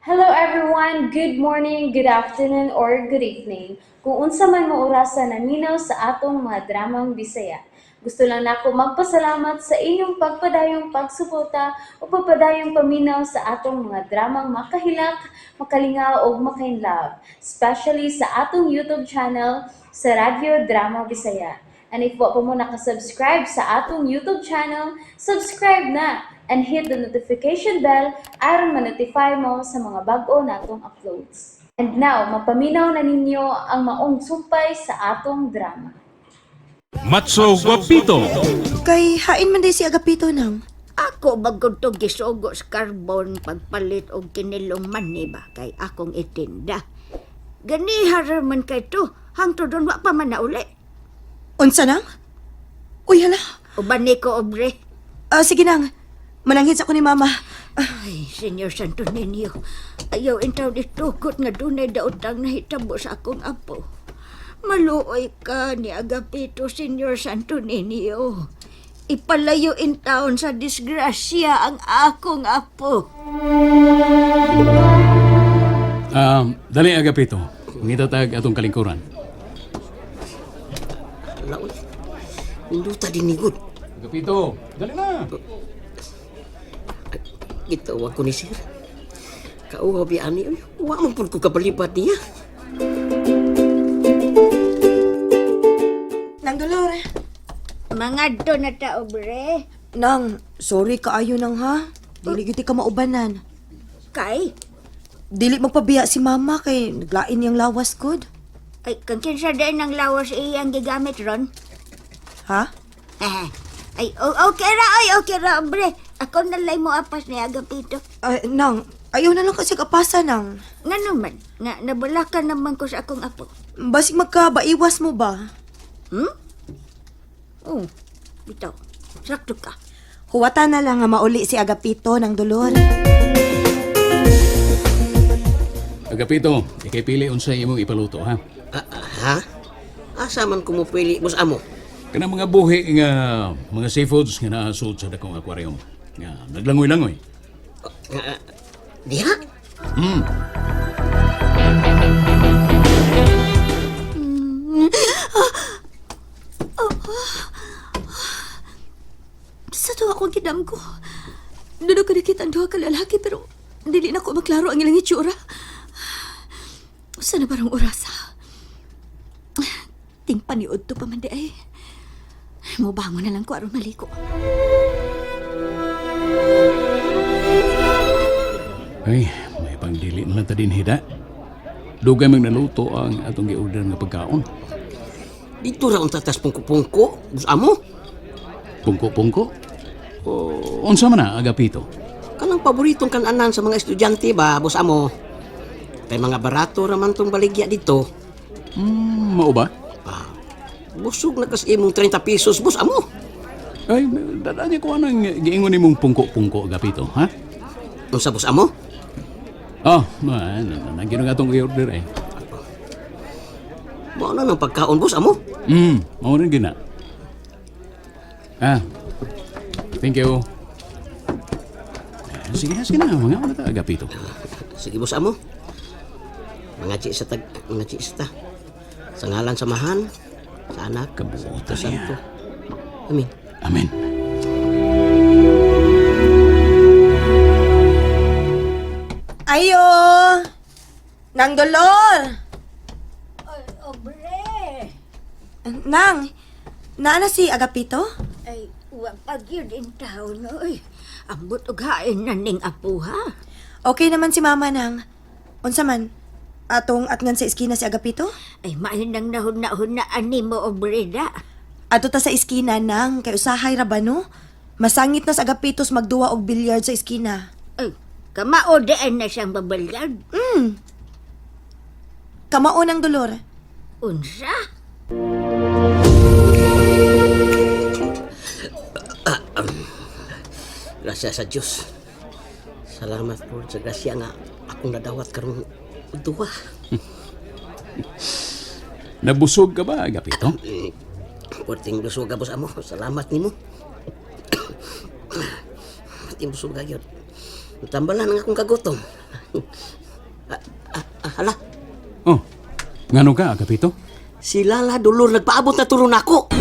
Hello everyone, good morning, good afternoon, or good evening. Kung unsa man mo orasan naminaw sa atong mga dramang Bisaya. Gusto lang nako magpasalamat sa inyong pagpadayong pagsuporta o pagpadayong paminaw sa atong mga dramang makahilak, makalingaw o makainlove, especially sa atong YouTube channel sa Radyo Drama Bisaya. And if wa pa mo nakasubscribe sa atong YouTube channel, subscribe na and hit the notification bell aron ma-notify mo sa mga bag-o natong uploads. And now, mapaminaw na ninyo ang maong sumpay sa atong drama. Matso Guapito. Kay hain man day si Agapito nang. Ako bagod to gisugo sa carbon pagpalit og kinilong mani ba kay akong itinda. Ganihar man kay to, hangtod doon wa pa man na uli. Unsa nang? Uy hala. Uban ni ko obre. Sige nang. Mananghid sa ko ni mama. Ay, Senyor Santo Niño, ayaw intaw ditukot nga dunay daotang nahitabo sa akong apo. Maluoy ka ni Agapito, Senyor Santo Niño. Ipalayo in taon sa disgrasya ang akong apo. Dali Agapito. Ngitatag atong kalingkuran. Laon. Induta dinigod. Agapito, dali na. Gitawag ko ni Sir. Kauhaw bi ani. Wa man pud ko kabalibat niya. Nang Dolor. Mga do na ta, obre. Nang, sorry kaayo nang ha. Dili gyud ka maubanan. Kay, Dili magpabiya si mama kay naglain niyang lawas kod. ay, kung kinsa din ang lawas iyang gigamit ron. Ha? Ay, okay ra, obre. Ako nalay mo apas ni Agapito. Nang, ayaw na lang kasi kapasa nang. Nga naman, nga nabulakan naman ko sa akong apo. Basig magkabaiwas mo ba? Oh, bitaw. Sakto ka. Huwata na lang nga mauli si Agapito ng Dolor. Agapito, ikay pili unsay imong ipaluto ha. Ha? Asa man ko mo pili bus amo? Kanang mga buhi nga mga seafoods nga naasud sa dakong aquarium. Nga naglangoy-langoy. Diha? Sa tuwa ko gidam ko. Dudo ka nakita ang duha ka lalaki pero dili na ko maklaro ang ilang itsura. Usa na barang orasa. Ting paniod to pa man di ay. Mubangon na lang ko aron maliko. Ay, may pangdili na lang ta din hida. Dugay mang naluto ang atong gi-order nga pagkaon. Dito ra unta tas pungko-pungko bus amo. Pungko-pungko? O unsa man na Agapito? Kanang paboritong kananan sa mga estudyante ba bus amo? Kay mga barato ra man tong baligya dito. Mao ba? Busog na kas imong 30 pesos bus amo. Ay, dadaan niya ko anang giingon nimong pungko-pungko Agapito, ha? Unsa bus amo? Nagino nga itong i-order eh. Mao na ng pagkaon bus amo. Mao rin gina. Thank you. Sige na, mga ano ta, Agapito. Sige bus amo. Mga chi sa ta. Sa ngalan samahan, sa anak, Kabuta sa niya. santo. Amin. Amen. Ayo! Nang Dolor! Ay, obre. Nang, naana si Agapito? Ay, wa pagyud in taon, oy. Ambot og hain na ning apo, ha? Okay naman si mama nang. Unsa man? Atong atngan sa iskina si Agapito? Ay, mahin nang nahuna-hunaan ni mo, obre da. Ato ta sa iskina nang kay usahay ra ba no? Masangit na sa Agapitos magduwa og bilyard sa iskina. Ay, kamaodaan na siyang babalyag. Kamao ng Dolor. Unsa? Grasya sa Diyos. Salamat Lord sa grasya nga akong nadawat karong duwa. Nabusog ka ba, Agapito? Puerting busog ka bus amo. Salamat nimo. Puerting busog ka yun. Tambalan ang akong kagutom. Hala, Oh, ngano ka, Agapito? si Lala Dolor nagpaabot na turon ako.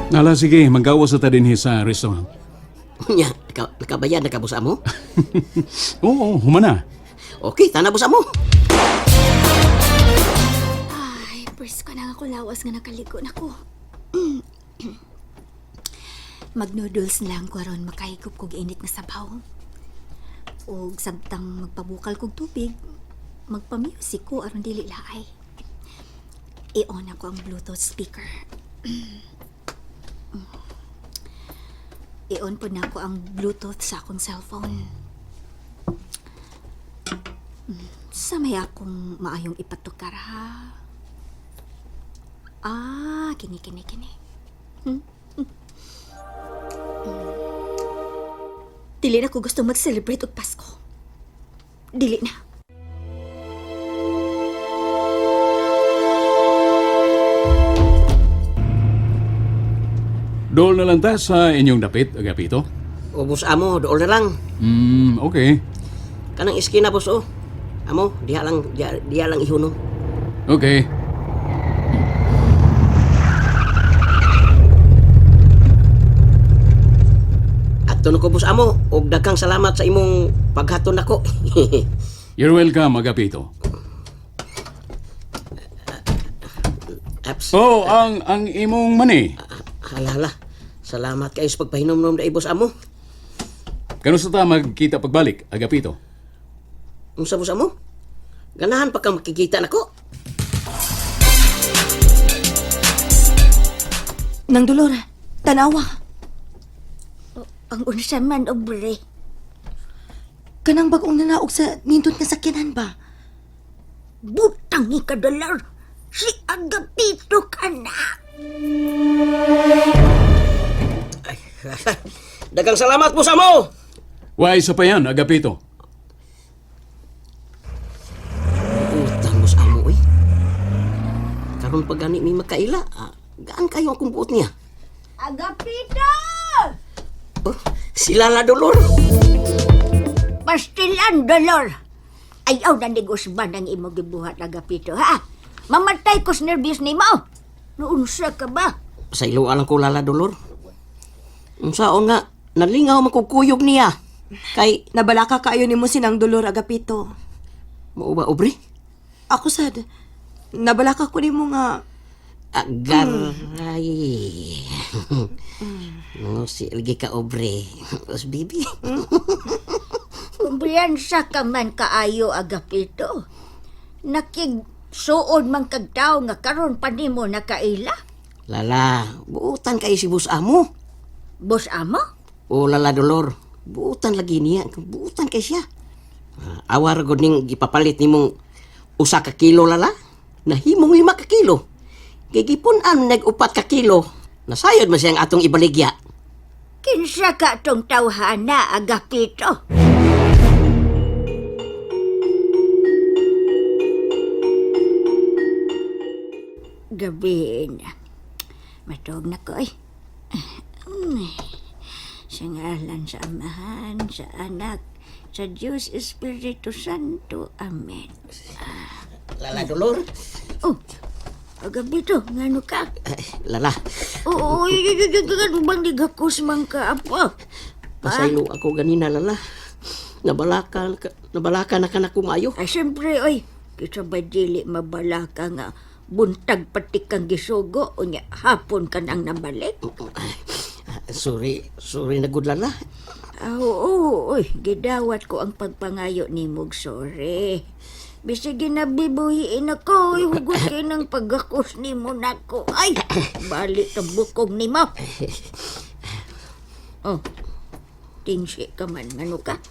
Nala, sige, maggawas na ta din sa restaurant. Nya, nakabayad na ka boss amo? Oo, humana. Okay, tana boss amo. Ay, pwes ka na ako lawas nga nakaliko na ko. Mag-noodles lang ko aron makahigop kog init nga sabaw. O samtang magpabukal kog tubig, magpa-music ko aron dili laay. I-on ako ang Bluetooth speaker. I-on po na ako ang Bluetooth sa akong cellphone. Sa may akong maayong ipatukar ha. Kini. Dili na ko gusto mag-celebrate og Pasko. Dili na. Dool na lang ta sa inyong dapit, Agapito. O boss amo, dool na lang. Okay. Kanang iskina boss o. Amo, diha lang ihunom. Okay. At tuno ko boss amo, og daghang salamat sa imong paghaton nako. You're welcome, Agapito. Aps. Oh, ang imong mani. Hala. Salamat kayo sa pagpahinom-nom dai boss amo. Kanusta ta magkita pagbalik, Agapito? Unsa boss amo? Ganahan pa ka makikita nako. Nang Dolor, tanawa. Ang unsa man, obre. Kanang bagong nanaog sa nindot nga sakyanan ba? Butang ika-dolar. Si Agapito ka na. Daghang salamat boss amo. Why isa pa yan, Agapito? Utang boss amo eh. Karon pag gani mi makaila, gaan kayo akong buot niya. Agapito! Oh, si Lala Dolor. Pastilan, dolor. Ayaw na negosban ang imo gibuhat, Agapito, ha? Mamatay ko sa nervyos ni mo. Naunsa ka ba? Sa ilo alang ko Lala Dolor. Unsaon nga, nalingaw makukuyog niya. Kay, Nabalaka kaayo nimo sinang Dolor, Agapito. mao ba obre? Ako sad, nabalaka ko nimo nga Agaray. No, si lagi ka obre. Os bibi. Kumbiyansa ka man kaayo, Agapito. Nakigsuod man kag tao nga karon pa nimo nakaila. Lala, buutan kayo si Boss Amo. Boss amo? O Lala Dolor, buutan lagi niya. Buutan kay siya. Awar gud ning gipapalit nimong 1 ka kilo lala. Nahimong 5 ka kilo. Kay gipun-an nag-4 ka kilo. Nasayod man siyang atong ibaligya. Kinsa ka tong tawhana, Agapito? Gabi na. Matog na ko eh. Sa ngalan sa Amahan, sa Anak, sa Diyos Espiritu Santo. Amen. Lala Dolor. Oh, Agapito, ngano ka? Lala, Oo, bang digakos man ka, apa? pasaylo ako ganina lala. Nabalaka na ka na kumayo. Ay, siyempre, oy, kita ba dili mabala ka nga buntag pati kang gisugo o niya hapon ka nang nabalik? Sorry na gud lala. Oo, oy, gidawat ko ang pagpangayo ni Mog, sorry. Bisig ginabibuhiin ako, hugot kayo ng pagakos ni mo nako. Ay, balik ang bukog ni mo. Oh, tingsi ka man, ano ka?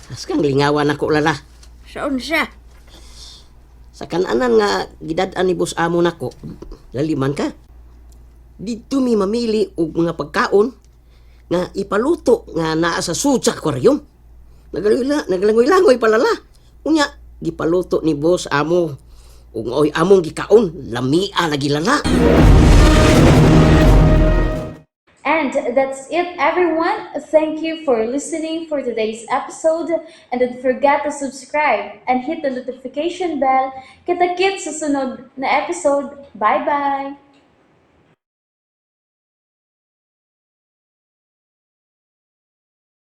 As kang lingawan ako lala. Saan siya? Sa kananan nga gidad-an ni Boss Amo nako. Laliman ka. Dito mi mamili og mga pagkaon nga ipaluto nga naa sa sud sa aquarium. Nagalangoy-langoy palala. Unya gipaluto ni Boss Amo. Ug oy among gikaon, lamia lagi lala. And And that's it, everyone. Thank you for listening for today's episode. And don't forget to subscribe and hit the notification bell. Kita-kits sa sunod na episode. Bye-bye!